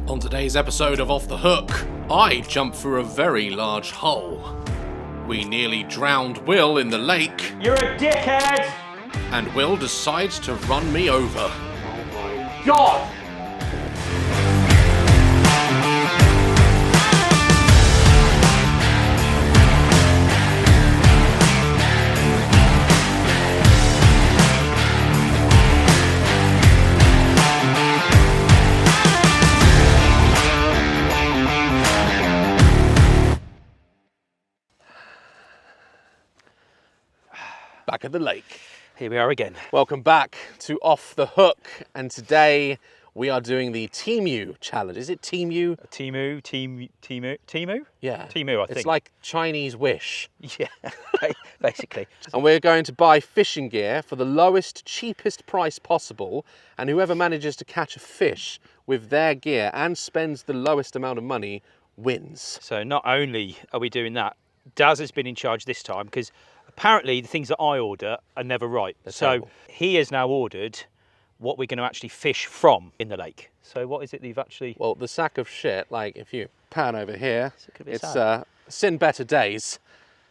On today's episode of Off the Hook, I jump through a very large hole. We nearly drowned Will in the lake. You're a dickhead! And Will decides to run me over. Oh my god! Back at the lake. Here we are again. Welcome back to Off the Hook, and today we are doing the Temu challenge. Is it Temu? Temu? Yeah. Temu, I think. It's like Chinese Wish. Yeah, basically. And we're going to buy fishing gear for the lowest, cheapest price possible, and whoever manages to catch a fish with their gear and spends the lowest amount of money wins. So not only are we doing that, Daz has been in charge this time because apparently the things that I order are never right. So terrible. He has now ordered what we're going to actually fish from in the lake. So what is it that you've actually... Well, the sack of shit, like if you pan over here, it's sad. seen better days.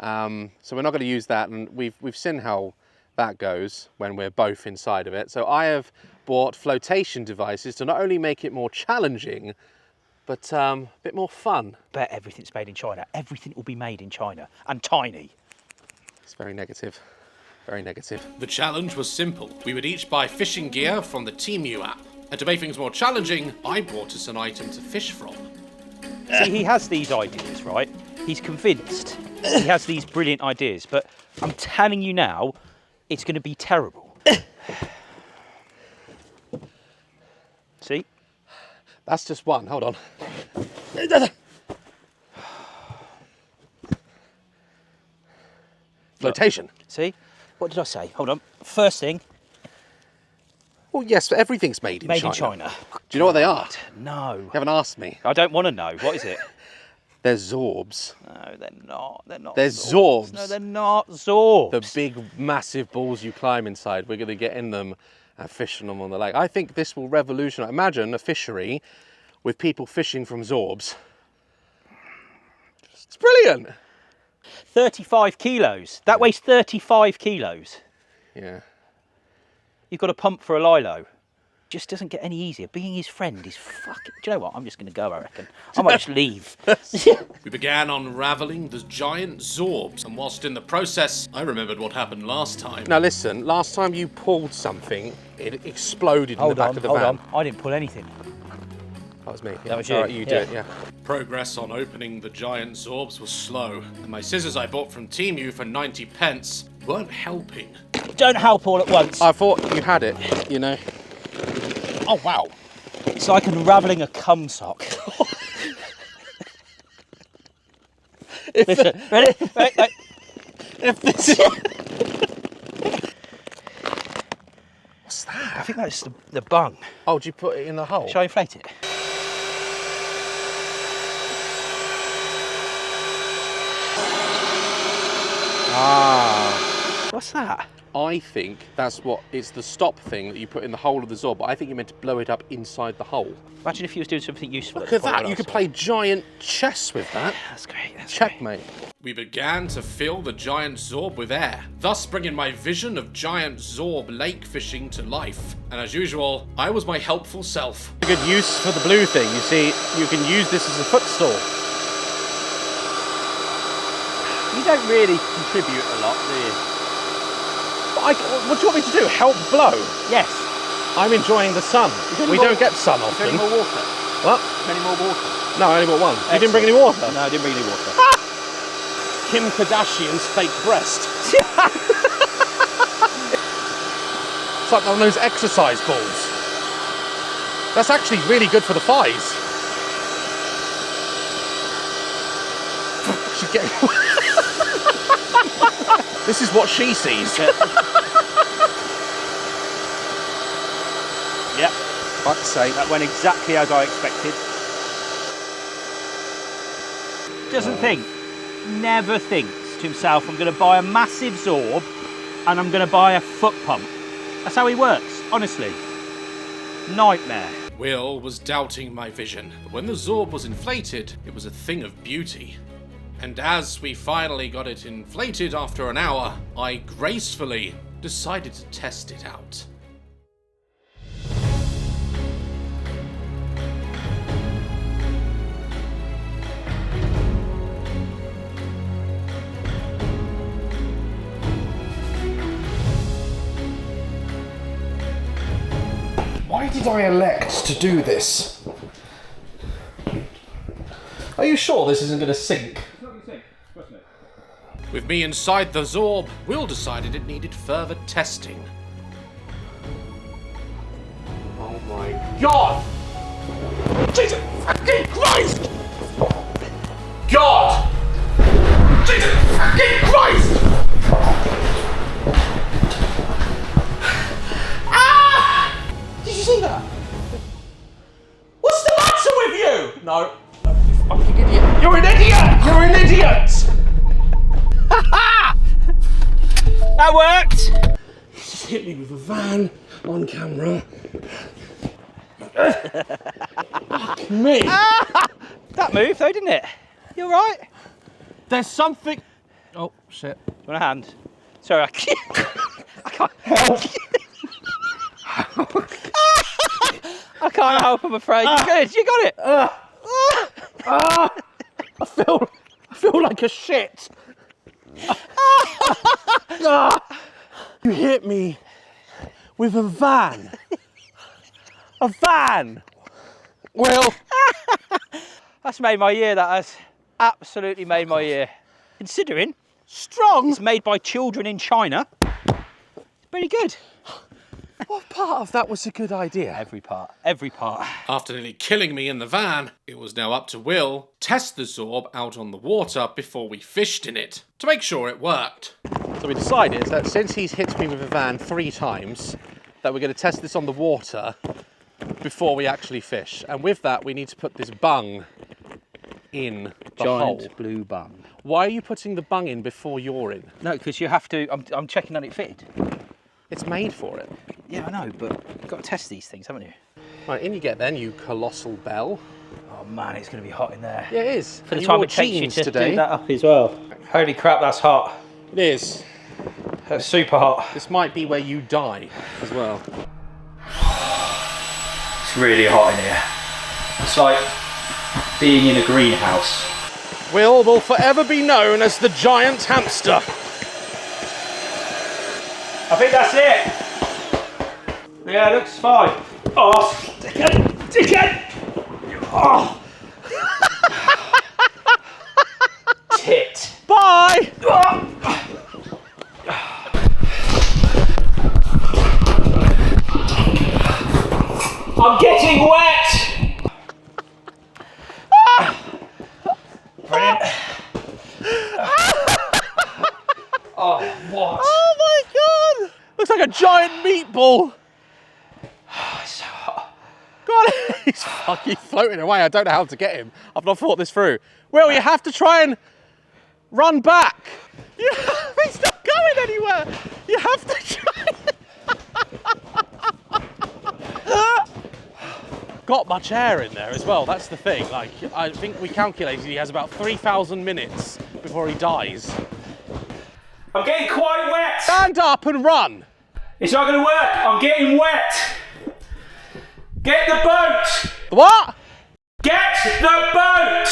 So we're not going to use that, and we've seen how that goes when we're both inside of it. So I have bought flotation devices to not only make it more challenging, but a bit more fun. Bet everything's made in China. Everything will be made in China. And tiny. It's very negative. Very negative. The challenge was simple. We would each buy fishing gear from the Temu app. And to make things more challenging, I brought us an item to fish from. See, he has these ideas, right? He's convinced he has these brilliant ideas, but I'm telling you now, it's going to be terrible. See? That's just one. Hold on. Flotation. See? What did I say? Hold on. First thing, Well, yes, but everything's made in China. made in China. Do you know what they are? No. You haven't asked me. I don't want to know. What is it? They're Zorbs. No, they're not. They're not. They're Zorbs. No, they're not Zorbs. The big, massive balls you climb inside. We're going to get in them and fish them on the lake. I think this will revolutionise. Imagine a fishery with people fishing from Zorbs. It's brilliant. 35 kilos. That weighs 35 kilos. Yeah. You've got a pump for a lilo. Just doesn't get any easier. Being his friend is fucking... Do you know what? I'm just going to go, I reckon. I might just leave. We began unravelling the giant Zorbs, and whilst in the process, I remembered what happened last time. Now listen, last time you pulled something, it exploded in the back of the van. Hold on. I didn't pull anything. That was me. Yeah. That was you. All right, you do Yeah. it, yeah. Progress on opening the giant Zorbs was slow, and my scissors I bought from Temu for 90 pence weren't helping. Don't help all at once. I thought you had it, you know. Oh, wow. It's like unravelling a cum sock. Listen, ready? Wait. If this... What's that? I think that's the bung. Oh, did you put it in the hole? Shall I inflate it? Ah. What's that? I think that's what, it's the stop thing that you put in the hole of the Zorb, but I think you meant to blow it up inside the hole. Imagine if you was doing something useful. Look at that, you could play giant chess with that. That's great. That's Checkmate. We began to fill the giant Zorb with air, thus bringing my vision of giant Zorb lake fishing to life. And as usual, I was my helpful self. A good use for the blue thing. You see, you can use this as a footstool. You don't really contribute a lot, do you? What do you want me to do? Help blow? Yes. I'm enjoying the sun. We don't get sun Is there any often. more water? What? Is there any more water? No, I only bought one. You didn't bring any water? No, I didn't bring any water. Kim Kardashian's fake breast. It's like one of those exercise balls. That's actually really good for the thighs. She's getting... This is what she sees. Yep. Fuck's sake. That went exactly as I expected. Doesn't think. Never thinks to himself, I'm going to buy a massive Zorb and I'm going to buy a foot pump. That's how he works, honestly. Nightmare. Will was doubting my vision, but when the Zorb was inflated, it was a thing of beauty. And as we finally got it inflated after an hour, I gracefully decided to test it out. Why did I elect to do this? Are you sure this isn't going to sink? With me inside the Zorb, Will decided it needed further testing. Oh my god! Jesus fucking Christ! God! Jesus fucking Christ! Ah! Did you see that? What's the matter with you? No. You fucking idiot. You're an idiot! You're an idiot! That worked! He just hit me with a van on camera. Fuck me. That moved though, didn't it? You alright? There's something. Oh shit. Want a hand? Sorry, I can't. I can't. Help. I can't help, I'm afraid. You got it. You got it. I feel like a shit. You hit me with a van. A van. Well, That's made my year, that has. Absolutely made my year. Considering strong. it's made by children in China. It's pretty good. What part of that was a good idea? Every part. Every part. After nearly killing me in the van, it was now up to Will to test the Zorb out on the water before we fished in it, to make sure it worked. So we decided that since he's hit me with a van 3 times, that we're going to test this on the water before we actually fish. And with that, we need to put this bung in the hole. Giant blue bung. Why are you putting the bung in before you're in? No, because you have to. I'm checking that it fitted. It's made for it. Yeah, I know, but you've got to test these things, haven't you? Right, in you get then, you colossal bell. Oh man, it's going to be hot in there. Yeah, it is. For the And you time wore it takes you jeans to today. do that up as well. Holy crap, that's hot. It is. That's super hot. This might be where you die as well. It's really hot in here. It's like being in a greenhouse. Will forever be known as the giant hamster. I think that's it. Yeah, it looks fine. Oh, dickhead! Oh. Tit. Bye! I'm getting wet! Brilliant. Oh, what? Oh my god! Looks like a giant meatball. It's so hot. God, he's fucking floating away. I don't know how to get him. I've not thought this through. Will, you have to try and run back. He's not going anywhere. You have to try. Got much air in there as well. That's the thing. Like, I think we calculated he has about 3,000 minutes before he dies. I'm getting quite wet. Stand up and run. It's not going to work. I'm getting wet. Get the boat. What? Get the boat.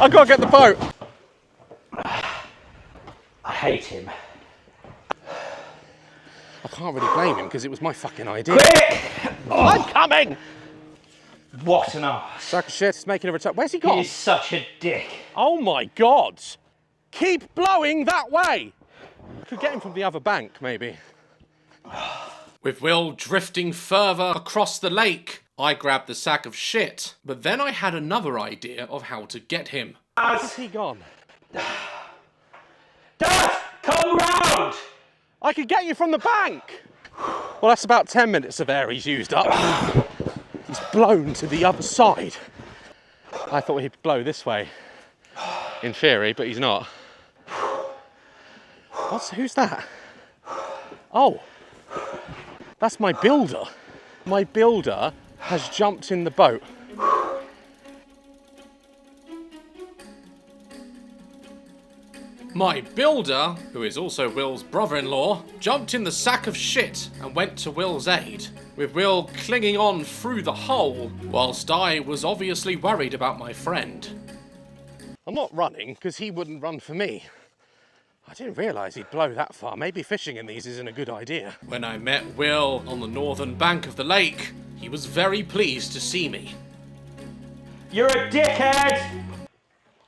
I gotta get the boat. I hate him. I can't really blame him because it was my fucking idea. Quick! I'm coming. What an arse. Sack of shit. He's making a return. Where's he He gone? is such a dick. Oh my god! Keep blowing that way! Could get him from the other bank, maybe. With Will drifting further across the lake, I grabbed the sack of shit, but then I had another idea of how to get him. Where's he gone? Dad, come round! I could get you from the bank! Well, that's about 10 minutes of air he's used up. He's blown to the other side. I thought he'd blow this way, in theory, but he's not. Who's that? Oh, that's my builder. My builder has jumped in the boat. My builder, who is also Will's brother-in-law, jumped in the sack of shit and went to Will's aid, with Will clinging on through the hole, whilst I was obviously worried about my friend. I'm not running because he wouldn't run for me. I didn't realise he'd blow that far. Maybe fishing in these isn't a good idea. When I met Will on the northern bank of the lake, he was very pleased to see me. You're a dickhead!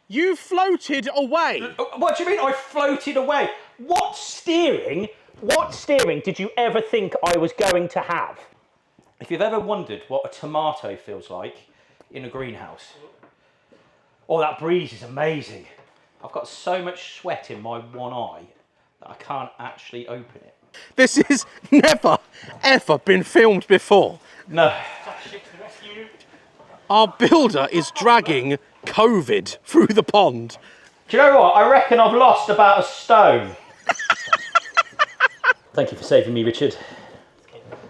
You floated away! What do you mean I floated away? What steering did you ever think I was going to have? If you've ever wondered what a tomato feels like in a greenhouse, oh, that breeze is amazing. I've got so much sweat in my one eye that I can't actually open it. This has never, ever been filmed before. No. Our builder is dragging COVID through the pond. Do you know what? I reckon I've lost about a stone. Thank you for saving me, Richard.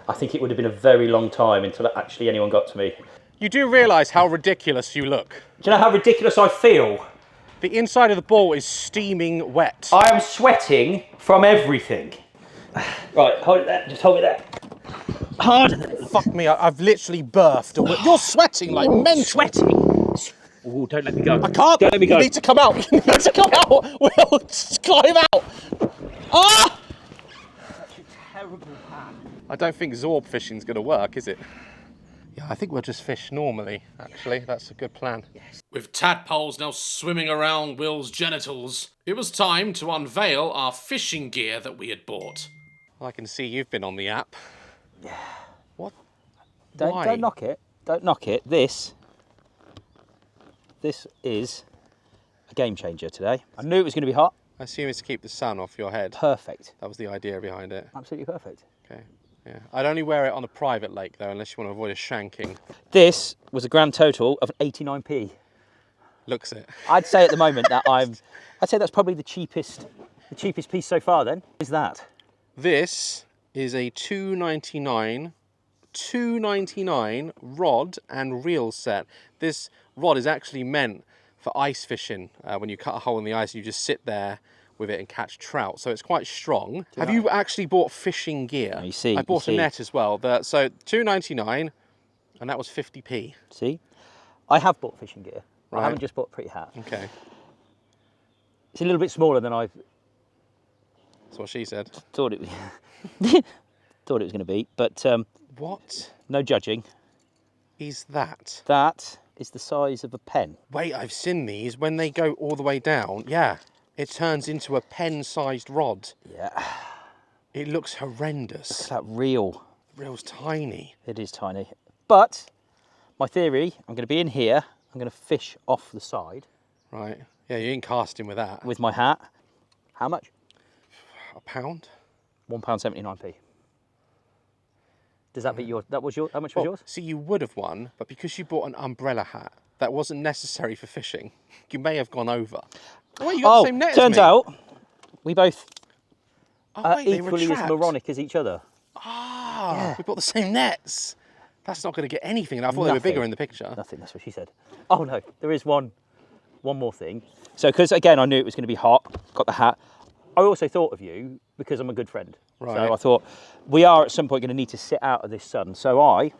I think it would have been a very long time until actually anyone got to me. You do realise how ridiculous you look. Do you know how ridiculous I feel? The inside of the ball is steaming wet. I am sweating from everything. Right, hold it there. Just hold it there. Harder. Fuck me, I've literally birthed. You're sweating like mental. Sweating. Oh, don't let me go. I can't. Don't let me go. You need to come out. You need to come out. Will, just climb out. Ah! Such a terrible plan. I don't think Zorb fishing's going to work, is it? Yeah, I think we'll just fish normally, actually. That's a good plan. Yes. With tadpoles now swimming around Will's genitals, it was time to unveil our fishing gear that we had bought. I can see you've been on the app. Yeah. What? Don't knock it. Don't knock it. This is a game changer today. I knew it was going to be hot. I assume it's to keep the sun off your head. Perfect. That was the idea behind it. Absolutely perfect. Okay. Yeah. I'd only wear it on a private lake though, unless you want to avoid a shanking. This was a grand total of 89p. Looks it. I'd say at the moment that I'd say that's probably the cheapest piece so far. Then is that? This is a $2.99 rod and reel set. This rod is actually meant for ice fishing. When you cut a hole in the ice, you just sit there with it and catch trout. So it's quite strong. Have you actually bought fishing gear? You see, I bought a net as well. So $2.99, and that was 50p. See, I have bought fishing gear. Right. I haven't just bought a pretty hat. Okay. It's a little bit smaller than I That's what she said. thought it thought it was going to be, but What no judging. is that? That is the size of a pen. Wait, I've seen these. When they go all the way down, yeah, it turns into a pen-sized rod. Yeah, It looks horrendous. it's that reel. The reel's tiny. It is tiny. But my theory, I'm going to be in here. I'm going to fish off the side Right. Yeah, you ain't casting with that. with my hat. How much? £1? £1.79p. Does that beat your? That was your. How much was yours? See, you would have won, but because you bought an umbrella hat that wasn't necessary for fishing, you may have gone over. Oh, wait, you got the same net as turns me. out we both Oh, are wait, they equally as retract. moronic as each other. Ah, we bought the same nets. That's not going to get anything. And I thought they were Nothing. bigger in the picture. Nothing. That's what she said. Oh no, there is one more thing. So, because again, I knew it was going to be hot. Got the hat. I also thought of you because I'm a good friend. Right. So I thought we are at some point going to need to sit out of this sun. So I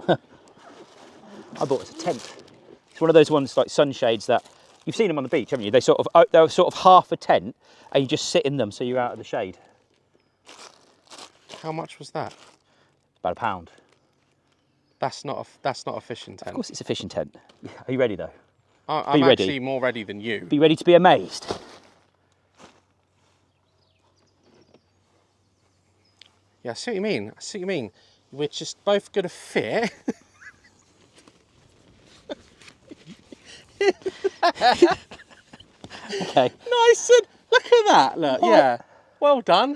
bought us a tent. It's one of those ones like sunshades that you've seen them on the beach, haven't you? They're sort of half a tent, and you just sit in them so you're out of the shade. How much was that? About £1. That's not a fishing tent. Of course, it's a fishing tent. Are you ready though? I'm ready. actually more ready than you. Be ready to be amazed. Yeah, I see what you mean. I see what you mean. We're just both going to fit. Okay. Nice and look at that. Look, yeah. Well done.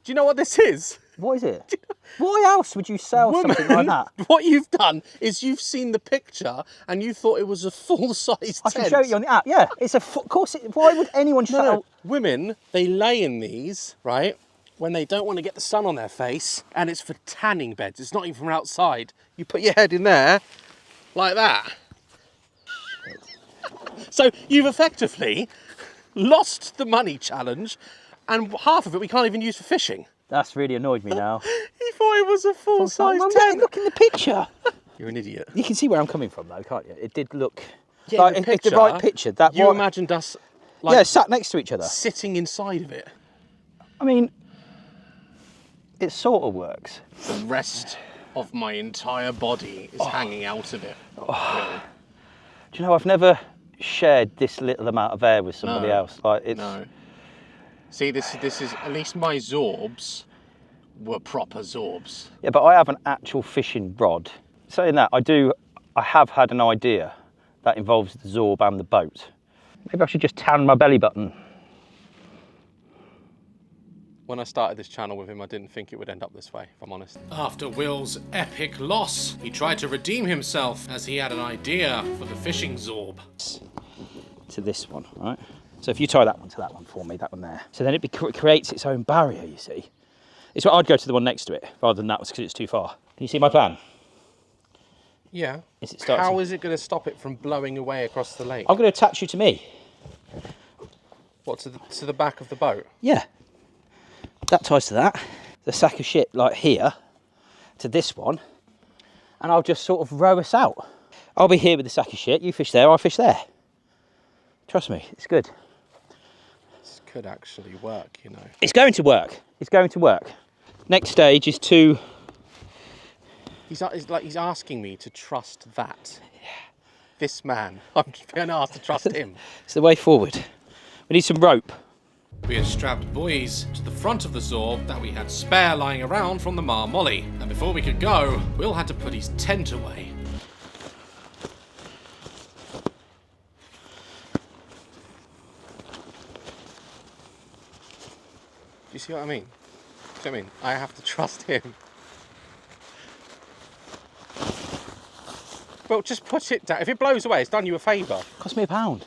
Do you know what this is? What is it? Why else would you sell something like that? What you've done is you've seen the picture and you thought it was a full-size tent. I can show you on the app. Yeah, it's of course. Why would anyone No, sell? women, they lay in these, right? when they don't want to get the sun on their face, and it's for tanning beds. It's not even from outside. You put your head in there, like that. So you've effectively lost the money challenge, and half of it we can't even use for fishing. That's really annoyed me now. He thought it was a full-size tent. Look in the picture. You're an idiot. You can see where I'm coming from though, can't you? It did look Yeah, like in the it's the right picture. That you imagined us like yeah, sat next to each other. sitting inside of it. I mean, it sort of works. The rest of my entire body is hanging out of it. Really. Do you know, I've never shared this little amount of air with somebody else. Like it's No. See, this is at least my Zorbs were proper Zorbs. yeah, but I have an actual fishing rod. Saying that, I have had an idea that involves the Zorb and the boat. Maybe I should just tan my belly button. When I started this channel with him, I didn't think it would end up this way, if I'm honest. After Will's epic loss, he tried to redeem himself as he had an idea for the fishing Zorb. To this one, right? So if you tie that one to that one for me, that one there. So then it creates its own barrier, you see. It's what I'd go to the one next to it, rather than that one because it's too far. Can you see my plan? Yeah. Is it starting? How is it going to stop it from blowing away across the lake? I'm going to attach you to me. What, to the back of the boat? Yeah. That ties to that. The sack of shit, like here, to this one. And I'll just sort of row us out. I'll be here with the sack of shit. You fish there, I'll fish there. Trust me, it's good. This could actually work, you know. It's going to work. It's going to work. Next stage is to... He's asking me to trust that. This man. I'm being asked to trust him. It's the way forward. We need some rope. We had strapped buoys to the front of the Zorb that we had spare lying around from the Mar Molly. And before we could go, Will had to put his tent away. Do you see what I mean? Do you know what I mean? I have to trust him. Well, just put it down. If it blows away, it's done you a favour. Cost me £1.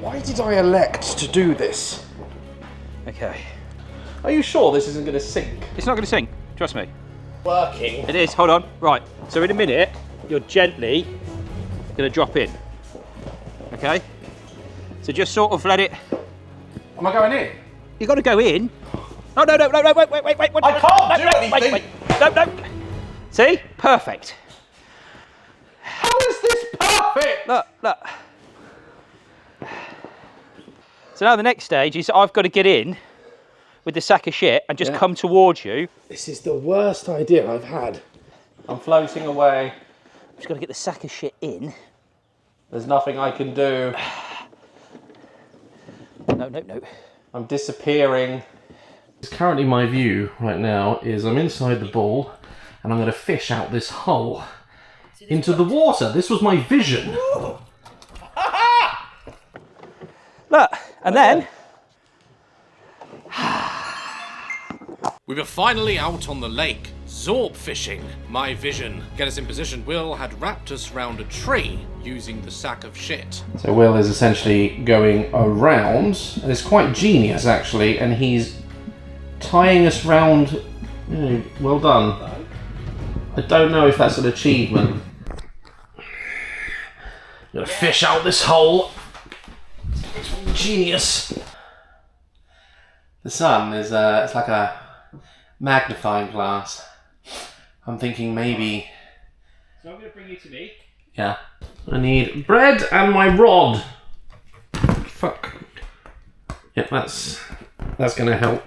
Why did I elect to do this? Okay. Are you sure this isn't going to sink? It's not going to sink. Trust me. Working. It is. Hold on. Right. So in a minute, you're gently going to drop in. Okay? So just sort of let it... Am I going in? You've got to go in. No, wait. I can't do anything. No. See? Perfect. How is this perfect? Look. So now the next stage is I've got to get in with the sack of shit and just come towards you. This is the worst idea I've had. I'm floating away. I've just got to get the sack of shit in. There's nothing I can do. No. I'm disappearing. Currently my view right now is I'm inside the ball and I'm going to fish out this hole into the water. This was my vision. Look, and then... We were finally out on the lake, Zorb fishing. My vision. Get us in position. Will had wrapped us round a tree using the sack of shit. So Will is essentially going around, and it's quite genius actually, and he's tying us round. Well done. I don't know if that's an achievement. I'm gonna fish out this hole. Genius. The sun is it's like a magnifying glass. I'm thinking maybe. So I'm going to bring you to me. Yeah. I need bread and my rod. Fuck. Yep, that's gonna help.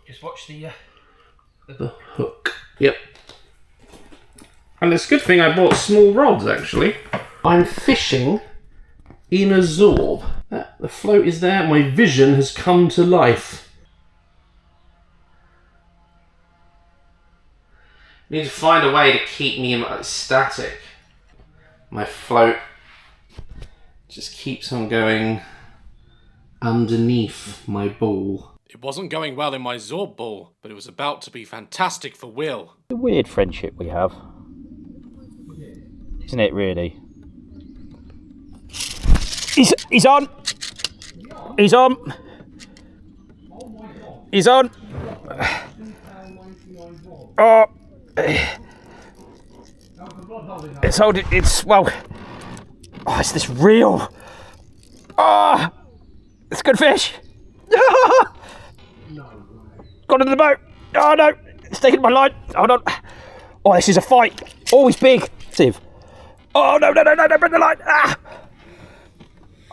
Just watch the Hook. Yep. And it's a good thing I bought small rods actually. I'm fishing in a Zorb. The float is there, my vision has come to life. I need to find a way to keep me static. My float just keeps on going underneath my ball. It wasn't going well in my Zorb ball, but it was about to be fantastic for Will. The weird friendship we have. Isn't it really? He's on! He's on! He's on! Oh! It's holding, it's, well... Oh, is this real? Oh! It's a good fish! Got into the boat! Oh no! It's taking my line! Hold on! Oh, this is a fight! Oh, he's big! Steve. Oh no, bring the line! Ah!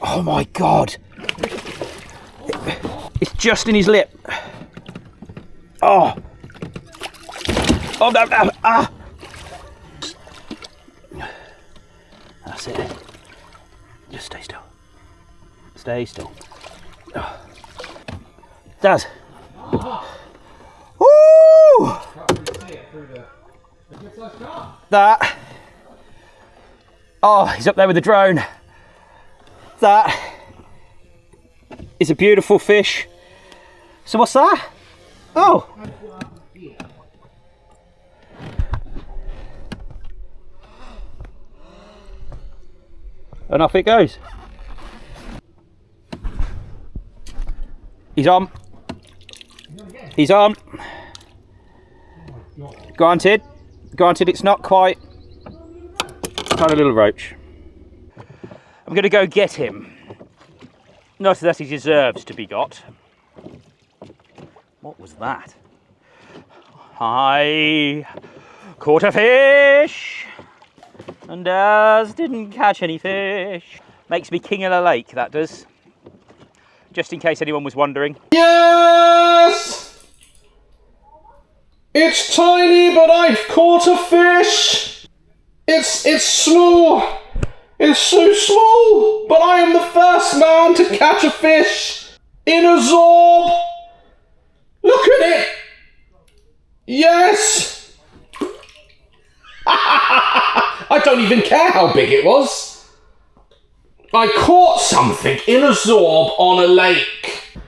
Oh my god! It's just in his lip. Oh! Oh no, ah! That's it. Just stay still. Stay still. Oh. Daz. Woo! That. Oh, he's up there with the drone. That is a beautiful fish. So what's that? Oh. And off it goes. He's on. He's on. Granted it's not quite a little roach. I'm going to go get him. Not that he deserves to be got. What was that? I caught a fish, and Daz didn't catch any fish. Makes me king of the lake, that does. Just in case anyone was wondering. Yes! It's tiny, but I've caught a fish. It's small. It's so small, but I am the first man to catch a fish in a Zorb. Look at it. Yes. I don't even care how big it was. I caught something in a Zorb on a lake.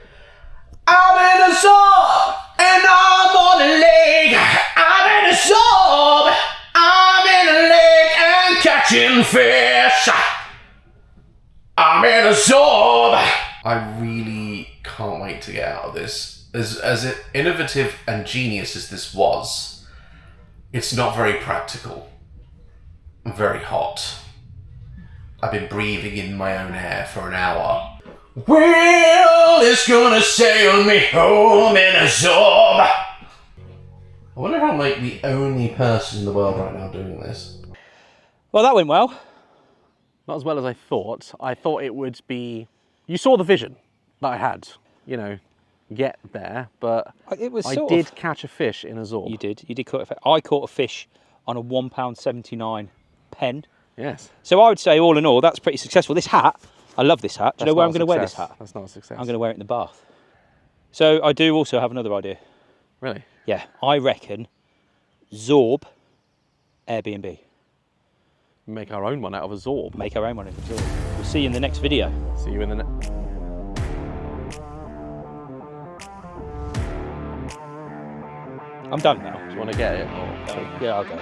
I'm in a Zorb and I'm on a lake. I'm in a Zorb. I'm in a lake and catching fish. I'm in a Zorb. I really can't wait to get out of this. As innovative and genius as this was, it's not very practical. I'm very hot. I've been breathing in my own air for an hour. Will is gonna sail me home in a Zorb. I wonder if I'm like the only person in the world right now doing this. Well, that went well. Not as well as I thought. I thought it would be... You saw the vision that I had, you know, get there, but It was I sort did of... catch a fish in a Zorb. You did caught a fish. I caught a fish on a £1.79 pen. Yes. So I would say, all in all, that's pretty successful. This hat, I love this hat. Do you know where I'm going to wear this hat? That's not a success. I'm going to wear it in the bath. So I do also have another idea. Really? Yeah, I reckon Zorb Airbnb. Make our own one out of a Zorb. Make our own one of the Zorb. We'll see you in the next video. See you in the next... I'm done now. Do you want to get it? Or... Yeah, I'll go.